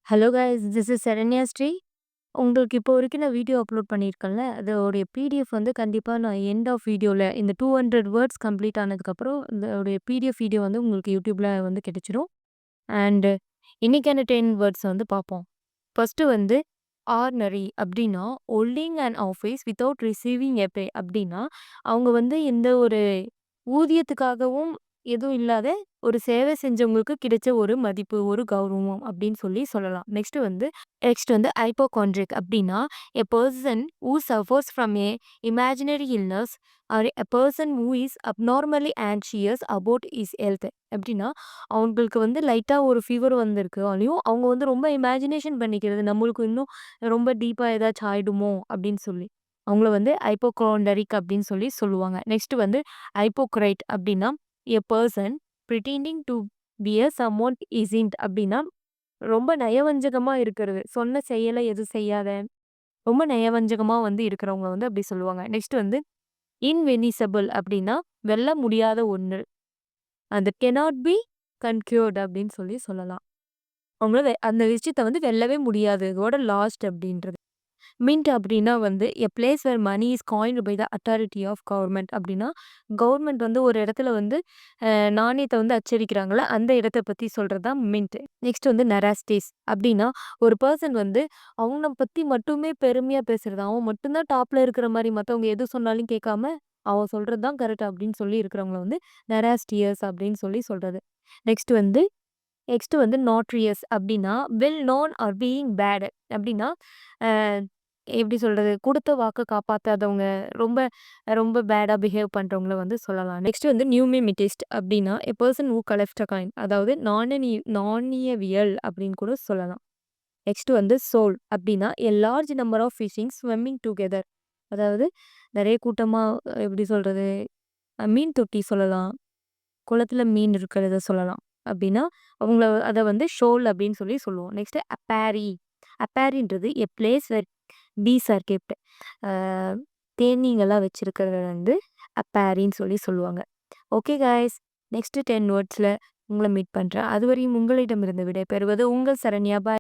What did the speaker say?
Hello guys, this is Saranya Sri. உங்களுக்கு இப்போ வரைக்கும் நான் வீடியோ அப்லோட் பண்ணியிருக்கேன்ல, அதோடைய பிடிஎஃப் வந்து கண்டிப்பா நான் எண்ட் ஆஃப் வீடியோல இந்த 200 வேர்ட்ஸ் கம்ப்ளீட் ஆனதுக்கப்புறம், இதோடைய பிடிஎஃப் வீடியோ வந்து உங்களுக்கு YouTubeல வந்து கிடைச்சிரும். அண்ட் இன்னைக்கான 10 வேர்ட்ஸ் வந்து பார்ப்போம். ஃபர்ஸ்ட்டு வந்து ஆர்டினரி அப்படின்னா, holding an office without receiving a pay அப்படின்னா, அவங்க வந்து எந்த ஒரு ஊதியத்துக்காகவும் எதுவும் இல்லாத ஒரு சேவை செஞ்சவங்களுக்கு கிடைச்ச ஒரு மதிப்பு, ஒரு கௌரவம் அப்படின்னு சொல்லி சொல்லலாம். நெக்ஸ்ட் வந்து ஹைப்போகாண்ட்ரிக் அப்படின்னா, a person who suffers from a imaginary illness or a person who is abnormally anxious about his health. எப்படின்னா, அவங்களுக்கு வந்து லைட்டா ஒரு ஃபீவர் வந்திருக்காலையும், அவங்க வந்து ரொம்ப இமேஜினேஷன் பண்ணிக்கிறது. நம்மளுக்கு இன்னும் ரொம்ப டீப்பா ஏதாச்சும் ஆயிடுமோ அப்படின்னு சொல்லி. அவங்கள வந்து ஹைப்போகாண்ட்ரிக் அப்படின்னு சொல்லி சொல்லுவாங்க. நெக்ஸ்ட் வந்து ஹைப்போக்ரைட் அப்படின்னா, a person pretending to be a someone isn't அப்படின்னா, ரொம்ப நயவஞ்சகமா இருக்கிறது. சொன்ன செயல எதுவும் செய்யாத, ரொம்ப நயவஞ்சகமா வந்து இருக்கிறவங்க வந்து அப்படி சொல்லுவாங்க. நெக்ஸ்ட் வந்து இன்வெனிசபிள் அப்படின்னா, வெல்ல முடியாத ஒண்ணு. அது கெனாட் பி கன்க்யூர்ட் அப்படின்னு சொல்லி சொல்லலாம். அவங்கள அந்த விஷயத்த வந்து வெல்லவே முடியாது. இதோட லாஸ்ட் அப்படின்றது. மின்ட் அப்படின்னா வந்து a place where money is coined by the authority of government அப்படின்னா, கவர்மெண்ட் வந்து ஒரு இடத்துல வந்து நாணயத்த வந்து அச்சடிக்கிறாங்கல்ல, அந்த இடத்த பத்தி சொல்றது தான் மின்ட். நெக்ஸ்ட் வந்து நெராஸ்டிஸ் அப்படின்னா, ஒரு பெர்சன் வந்து அவன பத்தி மட்டுமே பெருமையா பேசுறது. அவன் மட்டும் தான் டாப்ல இருக்கிற மாரி, மத்தவங்க எது சொன்னாலும் கேட்காம, அவன் சொல்றது தான் கரெக்ட் அப்படின்னு சொல்லி இருக்கிறவங்கள வந்து நெராஸ்டியஸ் அப்படின்னு சொல்லி சொல்றது. நெக்ஸ்ட் வந்து நெக்ஸ்ட் வந்து நாட்ரியஸ் அப்படின்னா, well known or being bad அப்படின்னா, அ எப்படி சொல்றது? குடுத்த வாக்க காப்பாத்தாதவங்க, ரொம்ப ரொம்ப பேடா பிஹேவ் பண்றவங்கள வந்து சொல்லலாம். நெக்ஸ்ட் வந்து நியூமிமிட்டிஸ்ட் அப்படின்னா, a person who collects a coin. அதாவது நாணயவியல் அப்படின்னு கூட சொல்லலாம். நெக்ஸ்ட் வந்து சோல் அப்படின்னா, a large number of fishing swimming together. அதாவது நெறைய கூட்டமா எப்படி சொல்றது? மீன் தொட்டி சொல்லலாம். குளத்துல மீன் இருக்கிறத சொல்லலாம். அப்படின்னா, அவங்கள அத வந்து ஷோல் அப்படின்னு சொல்லி சொல்லுவோம். Next apiary. அப்பாரின்றது a place where bees are kept. அ தேனீங்கலாம் வச்சிருக்கிறத வந்து அப்பாரின்னு சொல்லி சொல்லுவாங்க. Okay guys. நெக்ஸ்ட் 10 வேர்ட்ஸ்ல உங்கள மீட் பண்றேன். அதுவரையும் உங்களிடமிருந்து விடை பெறுவது உங்கள் சரண்யா. பாய்.